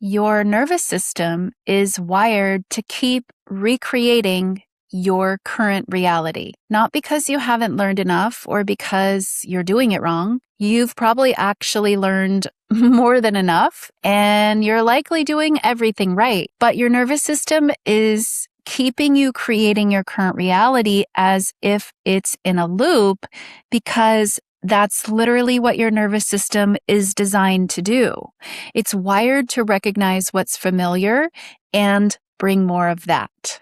Your nervous system is wired to keep recreating your current reality. Not because you haven't learned enough or because you're doing it wrong. You've probably actually learned more than enough, and you're likely doing everything right. But your nervous system is keeping you creating your current reality as if it's in a loop, because that's literally what your nervous system is designed to do. It's wired to recognize what's familiar and bring more of that.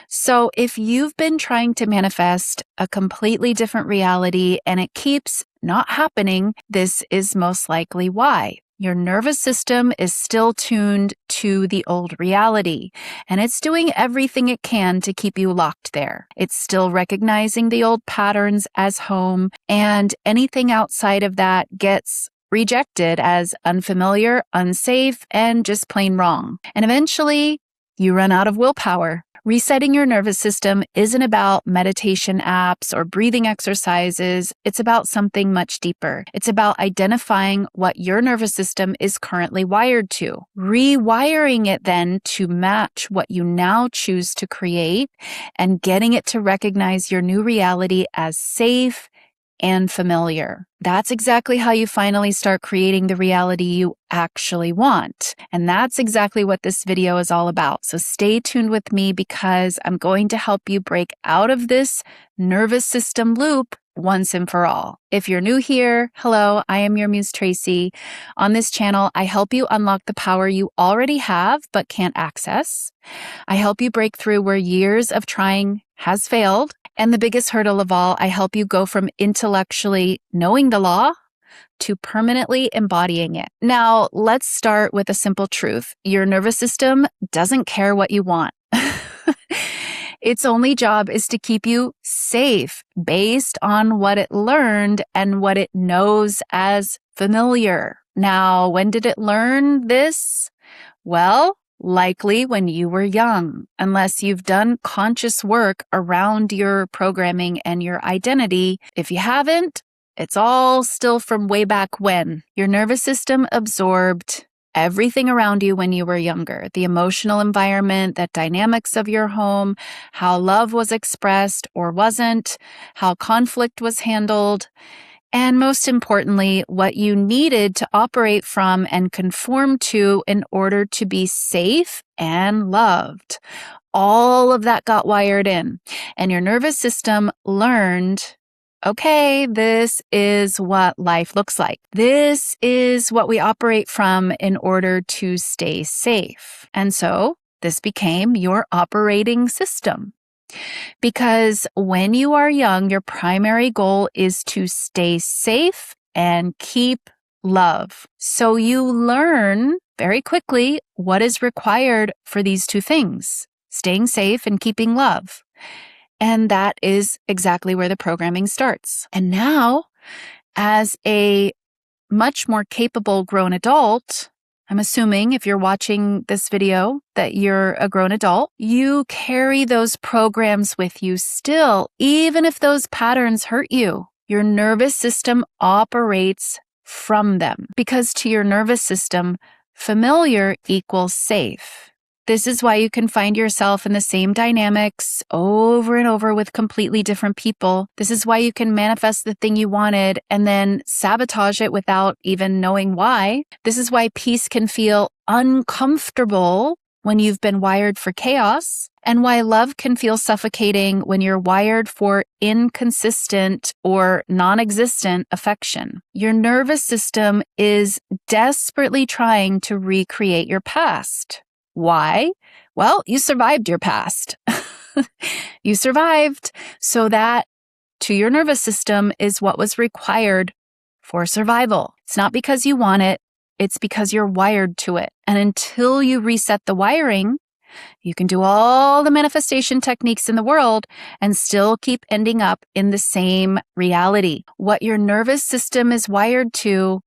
So if you've been trying to manifest a completely different reality and it keeps not happening, this is most likely why. Your nervous system is still tuned to the old reality, and it's doing everything it can to keep you locked there. It's still recognizing the old patterns as home, and anything outside of that gets rejected as unfamiliar, unsafe, and just plain wrong. And eventually, you run out of willpower. Resetting your nervous system isn't about meditation apps or breathing exercises. It's about something much deeper. It's about identifying what your nervous system is currently wired to, rewiring it then to match what you now choose to create, and getting it to recognize your new reality as safe and familiar. That's exactly how you finally start creating the reality you actually want. And that's exactly what this video is all about. So stay tuned with me, because I'm going to help you break out of this nervous system loop once and for all. If you're new here, hello, I am your Muse Traci. On this channel, I help you unlock the power you already have but can't access. I help you break through where years of trying has failed. And the biggest hurdle of all, I help you go from intellectually knowing the law to permanently embodying it. Now, let's start with a simple truth. Your nervous system doesn't care what you want. Its only job is to keep you safe based on what it learned and what it knows as familiar. Now, when did it learn this? Well, likely when you were young, unless you've done conscious work around your programming and your identity. If you haven't, it's all still from way back when. Your nervous system absorbed everything around you when you were younger, the emotional environment, the dynamics of your home, how love was expressed or wasn't, how conflict was handled, and most importantly, what you needed to operate from and conform to in order to be safe and loved. All of that got wired in, and your nervous system learned, okay, this is what life looks like. This is what we operate from in order to stay safe. And so this became your operating system. Because when you are young, your primary goal is to stay safe and keep love. So you learn very quickly what is required for these two things, staying safe and keeping love. And that is exactly where the programming starts. And now, as a much more capable grown adult, I'm assuming if you're watching this video that you're a grown adult, you carry those programs with you still, even if those patterns hurt you. Your nervous system operates from them, because to your nervous system, familiar equals safe. This is why you can find yourself in the same dynamics over and over with completely different people. This is why you can manifest the thing you wanted and then sabotage it without even knowing why. This is why peace can feel uncomfortable when you've been wired for chaos, and why love can feel suffocating when you're wired for inconsistent or non-existent affection. Your nervous system is desperately trying to recreate your past. Why? Well, you survived your past. You survived. So that, to your nervous system, is what was required for survival. It's not because you want it. It's because you're wired to it. And until you reset the wiring, you can do all the manifestation techniques in the world and still keep ending up in the same reality. What your nervous system is wired to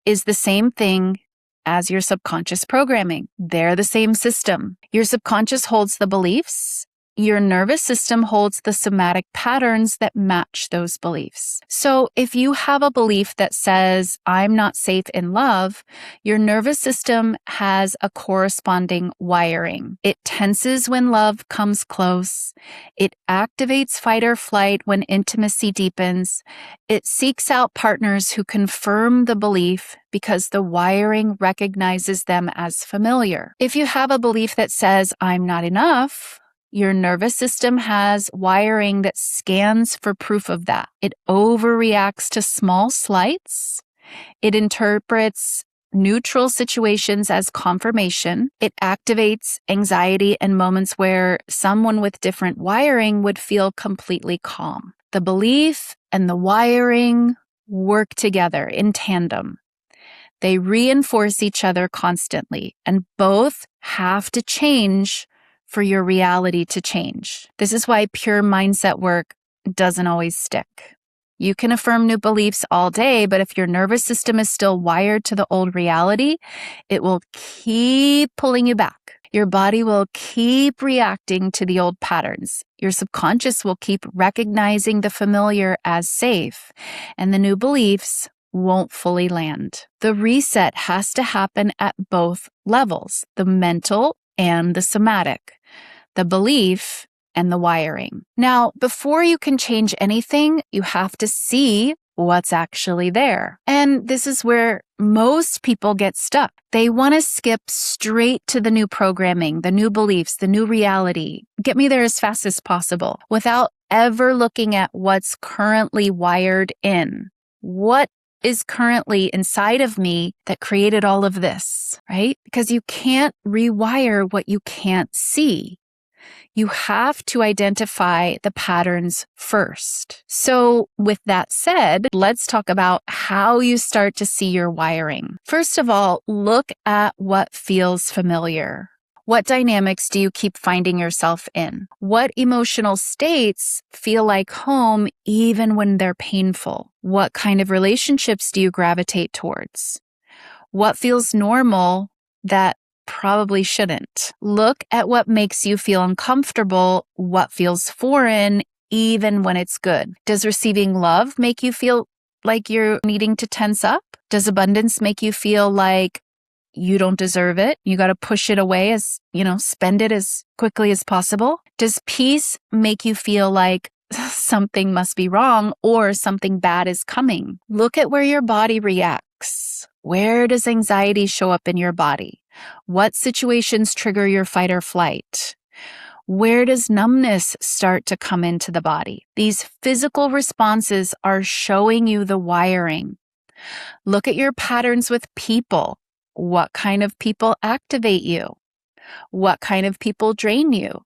is the same thing as your subconscious programming. They're the same system. Your subconscious holds the beliefs. your nervous system holds the somatic patterns that match those beliefs. So if you have a belief that says, I'm not safe in love, your nervous system has a corresponding wiring. It tenses when love comes close. It activates fight or flight when intimacy deepens. It seeks out partners who confirm the belief because the wiring recognizes them as familiar. If you have a belief that says, I'm not enough, your nervous system has wiring that scans for proof of that. It overreacts to small slights. It interprets neutral situations as confirmation. It activates anxiety in moments where someone with different wiring would feel completely calm. The belief and the wiring work together in tandem. They reinforce each other constantly, and both have to change for your reality to change. This is why pure mindset work doesn't always stick. You can affirm new beliefs all day, but if your nervous system is still wired to the old reality, it will keep pulling you back. Your body will keep reacting to the old patterns. Your subconscious will keep recognizing the familiar as safe, and the new beliefs won't fully land. The reset has to happen at both levels, the mental and the somatic, the belief and the wiring. Now, before you can change anything, you have to see what's actually there. And this is where most people get stuck. They want to skip straight to the new programming, the new beliefs, the new reality. Get me there as fast as possible without ever looking at what's currently wired in. What is currently inside of me that created all of this, right? Because you can't rewire what you can't see. You have to identify the patterns first. So with that said, let's talk about how you start to see your wiring. First of all, look at what feels familiar. What dynamics do you keep finding yourself in? What emotional states feel like home even when they're painful? What kind of relationships do you gravitate towards? What feels normal that probably shouldn't? Look at what makes you feel uncomfortable, what feels foreign, even when it's good. Does receiving love make you feel like you're needing to tense up? Does abundance make you feel like you don't deserve it? You got to push it away spend it as quickly as possible? Does peace make you feel like something must be wrong or something bad is coming? Look at where your body reacts. Where does anxiety show up in your body? What situations trigger your fight or flight? Where does numbness start to come into the body? These physical responses are showing you the wiring. Look at your patterns with people. What kind of people activate you? What kind of people drain you?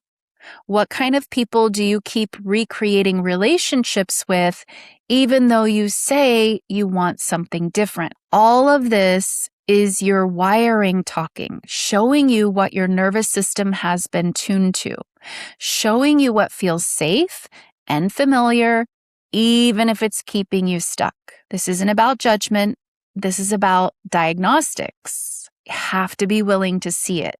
What kind of people do you keep recreating relationships with, even though you say you want something different? All of this is your wiring talking, showing you what your nervous system has been tuned to, showing you what feels safe and familiar, even if it's keeping you stuck. This isn't about judgment. This is about diagnostics. You have to be willing to see it.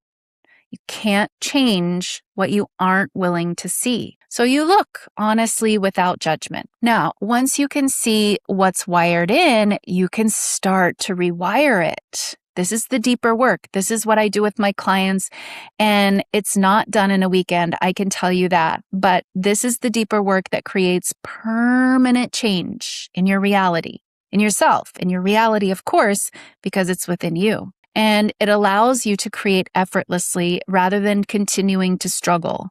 You can't change what you aren't willing to see. So you look honestly without judgment. Now, once you can see what's wired in, you can start to rewire it. This is the deeper work. This is what I do with my clients, and it's not done in a weekend. I can tell you that. But this is the deeper work that creates permanent change in your reality, in yourself, in your reality, of course, because it's within you. And it allows you to create effortlessly rather than continuing to struggle.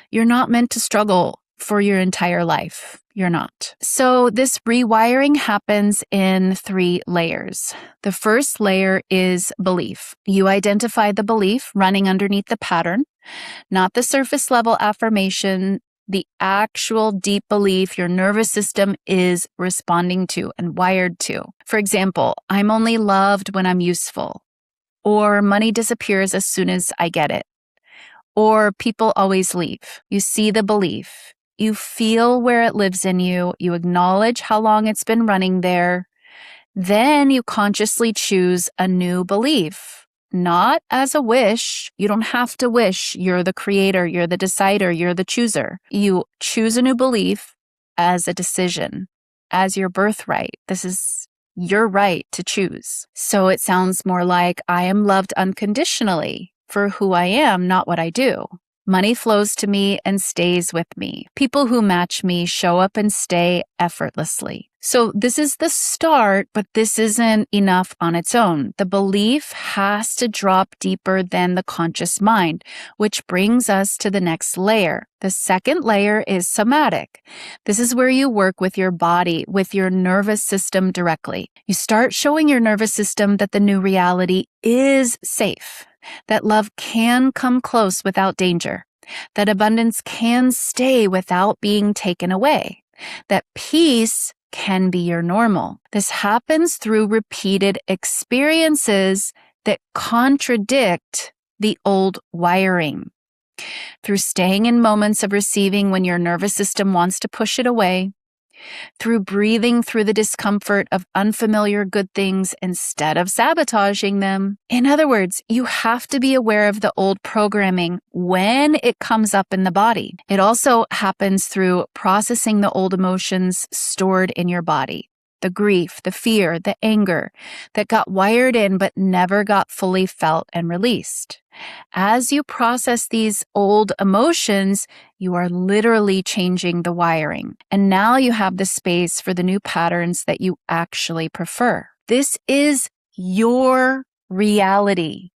You're not meant to struggle for your entire life. You're not. So this rewiring happens in 3 layers. The first layer is belief. You identify the belief running underneath the pattern, not the surface level affirmation, the actual deep belief your nervous system is responding to and wired to. For example, I'm only loved when I'm useful. Or money disappears as soon as I get it. Or people always leave. You see the belief. You feel where it lives in you. You acknowledge how long it's been running there. Then you consciously choose a new belief. not as a wish. You don't have to wish. You're the creator, you're the decider, you're the chooser. You choose a new belief as a decision, as your birthright. This is your right to choose. So it sounds more like I am loved unconditionally for who I am, not what I do. Money flows to me and stays with me. People who match me show up and stay effortlessly. So this is the start, but this isn't enough on its own. The belief has to drop deeper than the conscious mind, which brings us to the next layer. The second layer is somatic. This is where you work with your body, with your nervous system directly. You start showing your nervous system that the new reality is safe, that love can come close without danger, that abundance can stay without being taken away, that peace can be your normal. This happens through repeated experiences that contradict the old wiring. Through staying in moments of receiving when your nervous system wants to push it away, through breathing through the discomfort of unfamiliar good things instead of sabotaging them. In other words, you have to be aware of the old programming when it comes up in the body. It also happens through processing the old emotions stored in your body. The grief, the fear, the anger that got wired in but never got fully felt and released. As you process these old emotions, you are literally changing the wiring. And now you have the space for the new patterns that you actually prefer. This is your reality.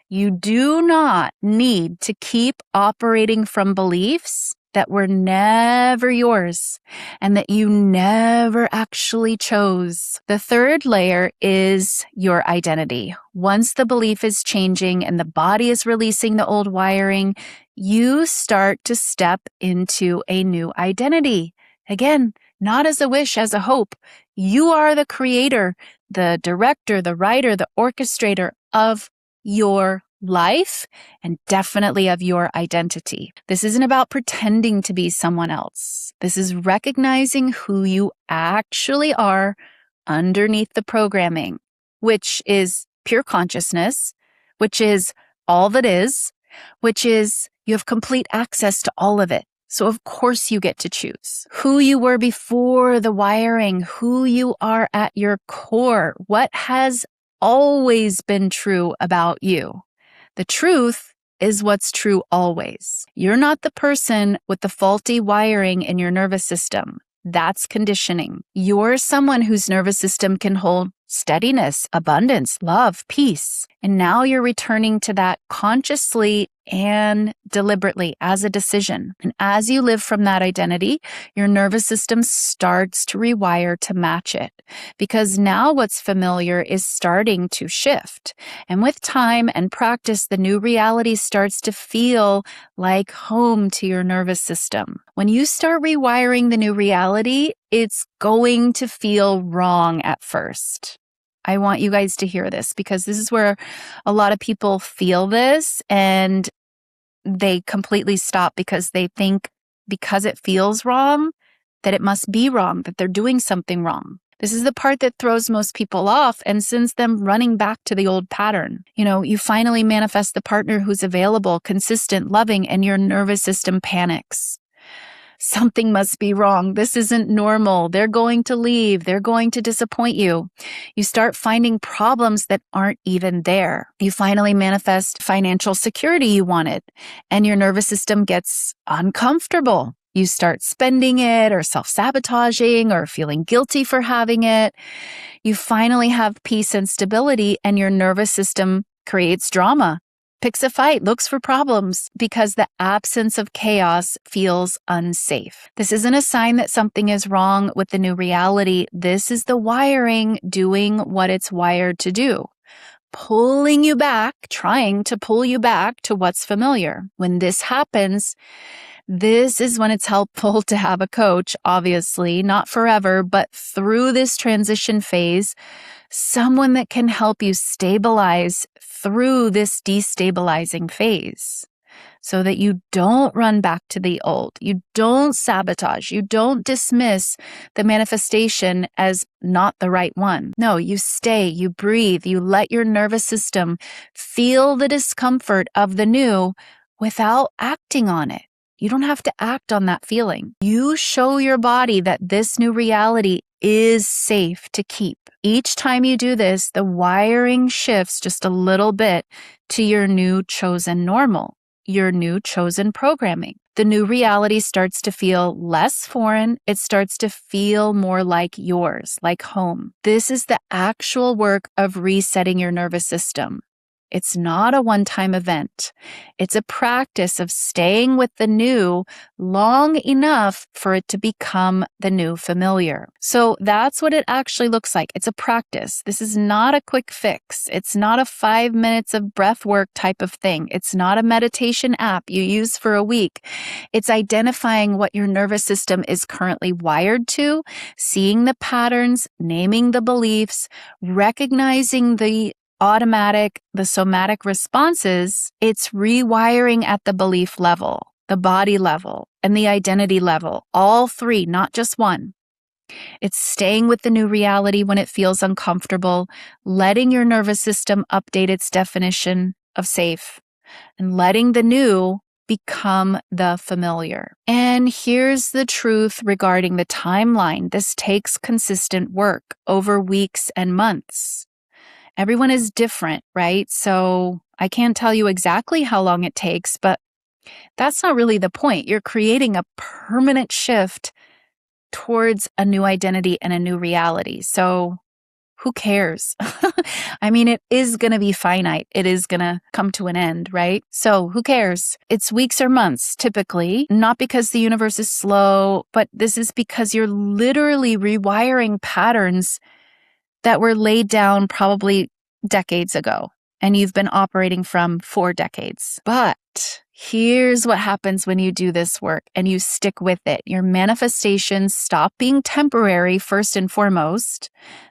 You do not need to keep operating from beliefs that were never yours and that you never actually chose. The third layer is your identity. Once the belief is changing and the body is releasing the old wiring, you start to step into a new identity. Again, not as a wish, as a hope. You are the creator, the director, the writer, the orchestrator of your life and definitely of your identity. This isn't about pretending to be someone else. This is recognizing who you actually are underneath the programming, which is pure consciousness, which is all that is, which is you have complete access to all of it. So of course you get to choose who you were before the wiring, who you are at your core, what has always been true about you. The truth is what's true always. You're not the person with the faulty wiring in your nervous system. That's conditioning. You're someone whose nervous system can hold steadiness, abundance, love, peace. And now you're returning to that consciously and deliberately as a decision. And as you live from that identity, your nervous system starts to rewire to match it. Because now what's familiar is starting to shift. And with time and practice, the new reality starts to feel like home to your nervous system. When you start rewiring the new reality, it's going to feel wrong at first. I want you guys to hear this because this is where a lot of people feel this and they completely stop because they think because it feels wrong, that it must be wrong, that they're doing something wrong. This is the part that throws most people off and sends them running back to the old pattern. You finally manifest the partner who's available, consistent, loving, and your nervous system panics. Something must be wrong. This isn't normal. They're going to leave. They're going to disappoint you. You start finding problems that aren't even there. You finally manifest financial security you wanted, and your nervous system gets uncomfortable. You start spending it or self-sabotaging or feeling guilty for having it. You finally have peace and stability, and your nervous system creates drama. Picks a fight, looks for problems because the absence of chaos feels unsafe. This isn't a sign that something is wrong with the new reality. This is the wiring doing what it's wired to do, pulling you back, trying to pull you back to what's familiar. When this happens, this is when it's helpful to have a coach, obviously, not forever, but through this transition phase, someone that can help you stabilize through this destabilizing phase. so that you don't run back to the old. You don't sabotage. You don't dismiss the manifestation as not the right one. No, you stay, you breathe, you let your nervous system feel the discomfort of the new without acting on it. You don't have to act on that feeling. You show your body that this new reality is safe to keep. Each time you do this, the wiring shifts just a little bit to your new chosen normal, your new chosen programming. The new reality starts to feel less foreign. It starts to feel more like yours, like home. This is the actual work of resetting your nervous system. It's not a one-time event. It's a practice of staying with the new long enough for it to become the new familiar. So that's what it actually looks like. It's a practice. This is not a quick fix. It's not a 5 minutes of breath work type of thing. It's not a meditation app you use for a week. It's identifying what your nervous system is currently wired to, seeing the patterns, naming the beliefs, recognizing the somatic responses. It's rewiring at the belief level, the body level, and the identity level, all three, not just one. It's staying with the new reality when it feels uncomfortable, letting your nervous system update its definition of safe, and letting the new become the familiar. And here's the truth regarding the timeline. This takes consistent work over weeks and months. Everyone is different, right? So I can't tell you exactly how long it takes, but that's not really the point. You're creating a permanent shift towards a new identity and a new reality. So who cares? I mean, it is going to be finite. It is going to come to an end, right? So who cares? It's weeks or months, typically, not because the universe is slow, but this is because you're literally rewiring patterns that were laid down probably decades ago, and you've been operating from for decades. But here's what happens when you do this work and you stick with it. Your manifestations stop being temporary, first and foremost.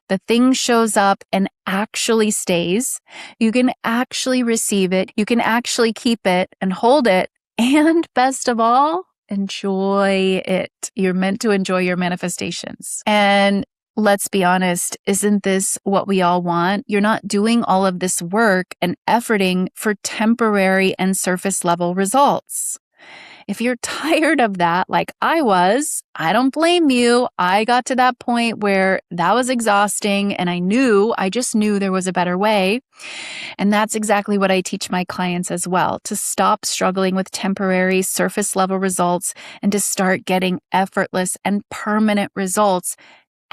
The thing shows up and actually stays. You can actually receive it. You can actually keep it and hold it. And best of all, enjoy it. You're meant to enjoy your manifestations. And let's be honest, isn't this what we all want? You're not doing all of this work and efforting for temporary and surface level results. If you're tired of that, like I was, I don't blame you. I got to that point where that was exhausting and I just knew there was a better way. And that's exactly what I teach my clients as well, to stop struggling with temporary surface level results and to start getting effortless and permanent results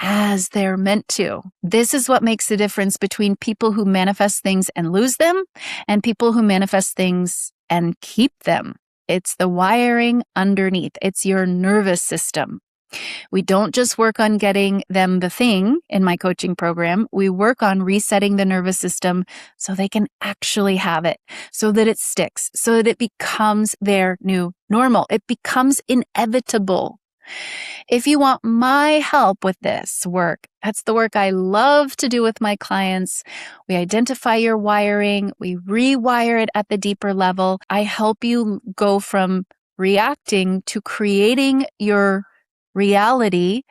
as they're meant to. This is what makes the difference between people who manifest things and lose them and people who manifest things and keep them. It's the wiring underneath. It's your nervous system. We don't just work on getting them the thing in my coaching program. We work on resetting the nervous system so they can actually have it, so that it sticks, so that it becomes their new normal. It becomes inevitable. If you want my help with this work, that's the work I love to do with my clients. We identify your wiring, we rewire it at the deeper level. I help you go from reacting to creating your reality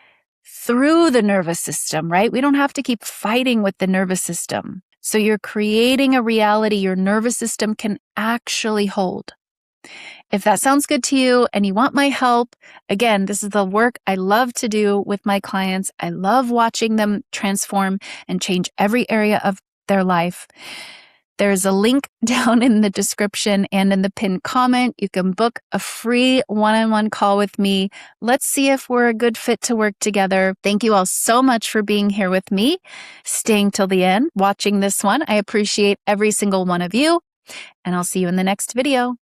through the nervous system, right? We don't have to keep fighting with the nervous system. So you're creating a reality your nervous system can actually hold. If that sounds good to you and you want my help, again, this is the work I love to do with my clients. I love watching them transform and change every area of their life. There's a link down in the description and in the pinned comment. You can book a free one-on-one call with me. Let's see if we're a good fit to work together. Thank you all so much for being here with me, staying till the end, watching this one. I appreciate every single one of you, and I'll see you in the next video.